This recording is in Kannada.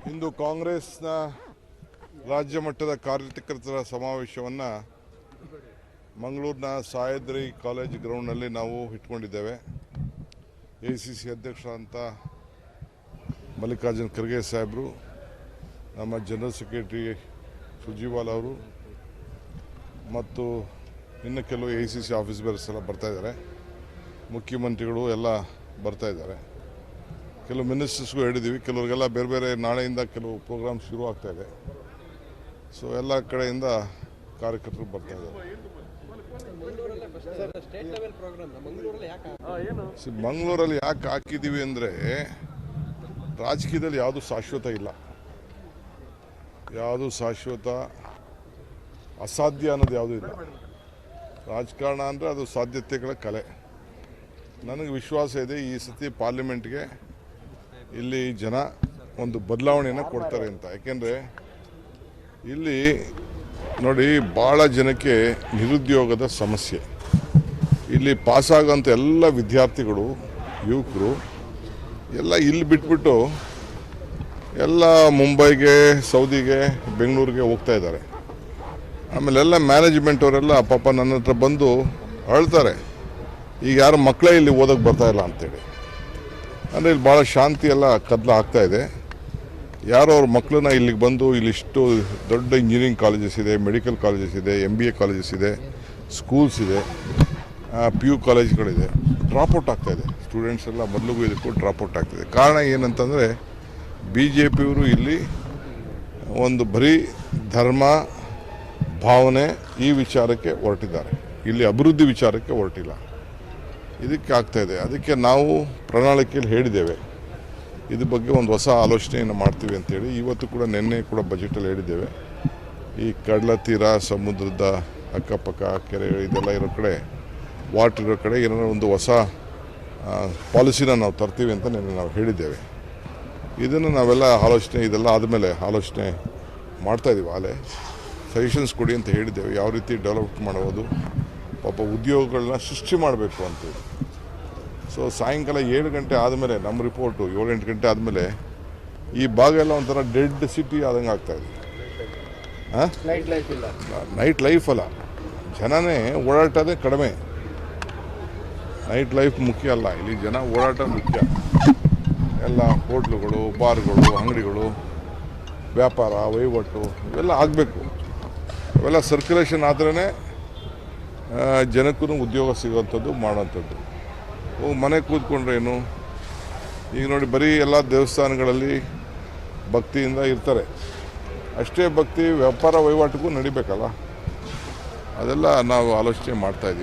ಇಂದು ಕಾಂಗ್ರೆಸ್ನ ರಾಜ್ಯ ಮಟ್ಟದ ಕಾರ್ಯಕರ್ತರ ಸಮಾವೇಶವನ್ನು ಮಂಗಳೂರಿನ ಸಹ್ಯಾದ್ರಿ ಕಾಲೇಜ್ ಗ್ರೌಂಡ್ನಲ್ಲಿ ನಾವು ಇಟ್ಕೊಂಡಿದ್ದೇವೆ. ACC ಅಧ್ಯಕ್ಷರಾದಂಥ ಮಲ್ಲಿಕಾರ್ಜುನ್ ಖರ್ಗೆ ಸಾಹೇಬರು, ನಮ್ಮ ಜನರಲ್ ಸೆಕ್ರೆಟರಿ ಸುರ್ಜೇವಾಲಾ ಅವರು ಮತ್ತು ಇನ್ನು ಕೆಲವು ACC ಆಫೀಸರ್ಸ್ ಎಲ್ಲ ಬರ್ತಾಯಿದ್ದಾರೆ. ಮುಖ್ಯಮಂತ್ರಿಗಳು ಎಲ್ಲ ಬರ್ತಾಯಿದ್ದಾರೆ. ಕೆಲವು ಮಿನಿಸ್ಟರ್ಸ್ಗೂ ಹೇಳಿದ್ದೀವಿ. ಕೆಲವರಿಗೆಲ್ಲ ಬೇರೆ ಬೇರೆ ನಾಳೆಯಿಂದ ಕೆಲವು ಪ್ರೋಗ್ರಾಮ್ ಶುರು ಆಗ್ತಾ ಇದೆ. ಸೊ ಎಲ್ಲ ಕಡೆಯಿಂದ ಕಾರ್ಯಕರ್ತರು ಬರ್ತಾಯಿದ್ದಾರೆ. ಮಂಗಳೂರಲ್ಲಿ ಯಾಕೆ ಹಾಕಿದ್ದೀವಿ ಅಂದರೆ, ರಾಜಕೀಯದಲ್ಲಿ ಯಾವುದು ಶಾಶ್ವತ ಇಲ್ಲ, ಯಾವುದು ಶಾಶ್ವತ ಅಸಾಧ್ಯ ಅನ್ನೋದು ಯಾವುದೂ ಇಲ್ಲ. ರಾಜಕಾರಣ ಅಂದರೆ ಅದು ಸಾಧ್ಯತೆಗಳ ಕಲೆ. ನನಗೆ ವಿಶ್ವಾಸ ಇದೆ ಈ ಸತಿ ಪಾರ್ಲಿಮೆಂಟ್ಗೆ ಇಲ್ಲಿ ಜನ ಒಂದು ಬದಲಾವಣೆಯನ್ನು ಕೊಡ್ತಾರೆ ಅಂತ. ಯಾಕೆಂದರೆ ಇಲ್ಲಿ ನೋಡಿ, ಭಾಳ ಜನಕ್ಕೆ ನಿರುದ್ಯೋಗದ ಸಮಸ್ಯೆ. ಇಲ್ಲಿ ಪಾಸಾಗೋಂಥ ಎಲ್ಲ ವಿದ್ಯಾರ್ಥಿಗಳು, ಯುವಕರು ಎಲ್ಲ ಇಲ್ಲಿ ಬಿಟ್ಬಿಟ್ಟು ಎಲ್ಲ ಮುಂಬೈಗೆ, ಸೌದಿಗೆ, ಬೆಂಗಳೂರಿಗೆ ಹೋಗ್ತಾ ಇದ್ದಾರೆ. ಆಮೇಲೆಲ್ಲ ಮ್ಯಾನೇಜ್ಮೆಂಟ್ ಅವರೆಲ್ಲ ಪಾಪ ನನ್ನ ಹತ್ರ ಬಂದು ಅಳ್ತಾರೆ, ಈಗ ಯಾರು ಮಕ್ಕಳೇ ಇಲ್ಲಿ ಓದೋಕ್ಕೆ ಬರ್ತಾಯಿಲ್ಲ ಅಂತೇಳಿ. ಅಂದರೆ ಇಲ್ಲಿ ಭಾಳ ಶಾಂತಿ ಎಲ್ಲ ಕದಲ ಆಗ್ತಾ ಇದೆ. ಯಾರೋ ಅವ್ರ ಮಕ್ಕಳನ್ನ ಇಲ್ಲಿಗೆ ಬಂದು ಇಲ್ಲಿಷ್ಟು ದೊಡ್ಡ ಇಂಜಿನಿಯರಿಂಗ್ ಕಾಲೇಜಸ್ ಇದೆ, ಮೆಡಿಕಲ್ ಕಾಲೇಜಸ್ ಇದೆ, MBA ಕಾಲೇಜಸ್ ಇದೆ, ಸ್ಕೂಲ್ಸ್ ಇದೆ, PU ಕಾಲೇಜ್ಗಳಿದೆ, ಡ್ರಾಪ್ಔಟ್ ಆಗ್ತಾಯಿದೆ. ಸ್ಟೂಡೆಂಟ್ಸ್ ಎಲ್ಲ ಮೊದಲಿಗೂ ಇದಕ್ಕೂ ಡ್ರಾಪ್ಔಟ್ ಆಗ್ತಾಯಿದೆ. ಕಾರಣ ಏನಂತಂದರೆ BJPಯವರು ಇಲ್ಲಿ ಒಂದು ಬರೀ ಧರ್ಮ ಭಾವನೆ ಈ ವಿಚಾರಕ್ಕೆ ಹೊರಟಿದ್ದಾರೆ, ಇಲ್ಲಿ ಅಭಿವೃದ್ಧಿ ವಿಚಾರಕ್ಕೆ ಹೊರಟಿಲ್ಲ. ಇದಕ್ಕೆ ಆಗ್ತಾಯಿದೆ. ಅದಕ್ಕೆ ನಾವು ಪ್ರಣಾಳಿಕೆಯಲ್ಲಿ ಹೇಳಿದ್ದೇವೆ, ಇದ್ರ ಬಗ್ಗೆ ಒಂದು ಹೊಸ ಆಲೋಚನೆಯನ್ನು ಮಾಡ್ತೀವಿ ಅಂತೇಳಿ. ಇವತ್ತು ಕೂಡ ನಿನ್ನೆ ಕೂಡ ಬಜೆಟಲ್ಲಿ ಹೇಳಿದ್ದೇವೆ, ಈ ಕಡಲ ತೀರ, ಸಮುದ್ರದ ಅಕ್ಕಪಕ್ಕ ಕೆರೆ ಇದೆಲ್ಲ ಇರೋ ಕಡೆ, ವಾಟರ್ ಇರೋ ಕಡೆ ಏನಾದ್ರು ಒಂದು ಹೊಸ ಪಾಲಿಸಿನ ನಾವು ತರ್ತೀವಿ ಅಂತ ನಿನ್ನೆ ನಾವು ಹೇಳಿದ್ದೇವೆ. ಇದನ್ನು ನಾವೆಲ್ಲ ಇದೆಲ್ಲ ಆದಮೇಲೆ ಆಲೋಚನೆ ಮಾಡ್ತಾಯಿದ್ದೀವಿ. ಆಲೇ ಸಜೆಷನ್ಸ್ ಕೊಡಿ ಅಂತ ಹೇಳಿದ್ದೇವೆ, ಯಾವ ರೀತಿ ಡೆವಲಪ್ ಮಾಡ್ಬೋದು, ಪಾಪ ಉದ್ಯೋಗಗಳನ್ನ ಸೃಷ್ಟಿ ಮಾಡಬೇಕು ಅಂತೇಳಿ. ಸೊ ಸಾಯಂಕಾಲ 7 ಗಂಟೆ ಆದಮೇಲೆ ನಮ್ಮ ರಿಪೋರ್ಟು 7-8 ಗಂಟೆ ಆದಮೇಲೆ ಈ ಭಾಗ ಎಲ್ಲ ಒಂಥರ ಡೆಡ್ ಸಿಟಿ ಆದಂಗೆ ಆಗ್ತಾಯಿದೆ. ನೈಟ್ ಲೈಫ್ ಅಲ್ಲ, ಜನನೇ ಓಡಾಟದೇ ಕಡಿಮೆ. ನೈಟ್ ಲೈಫ್ ಮುಖ್ಯ ಅಲ್ಲ, ಇಲ್ಲಿ ಜನ ಓಡಾಟ ಮುಖ್ಯ. ಎಲ್ಲ ಹೋಟ್ಲುಗಳು, ಬಾರ್ಗಳು, ಅಂಗಡಿಗಳು, ವ್ಯಾಪಾರ ವಹಿವಾಟು ಇವೆಲ್ಲ ಆಗಬೇಕು. ಅವೆಲ್ಲ ಸರ್ಕ್ಯುಲೇಷನ್ ಆದ್ರೇ ಜನಕ್ಕೂ ಉದ್ಯೋಗ ಸಿಗೋವಂಥದ್ದು ಮಾಡೋವಂಥದ್ದು. ಮನೆ ಕೂತ್ಕೊಂಡ್ರೇನು, ಈಗ ನೋಡಿ ಬರೀ ಎಲ್ಲ ದೇವಸ್ಥಾನಗಳಲ್ಲಿ ಭಕ್ತಿಯಿಂದ ಇರ್ತಾರೆ, ಅಷ್ಟೇ ಭಕ್ತಿ ವ್ಯಾಪಾರ ವಹಿವಾಟಿಗೂ ನಡಿಬೇಕಲ್ಲ. ಅದೆಲ್ಲ ನಾವು ಆಲೋಚನೆ ಮಾಡ್ತಾಯಿದ್ದೀವಿ.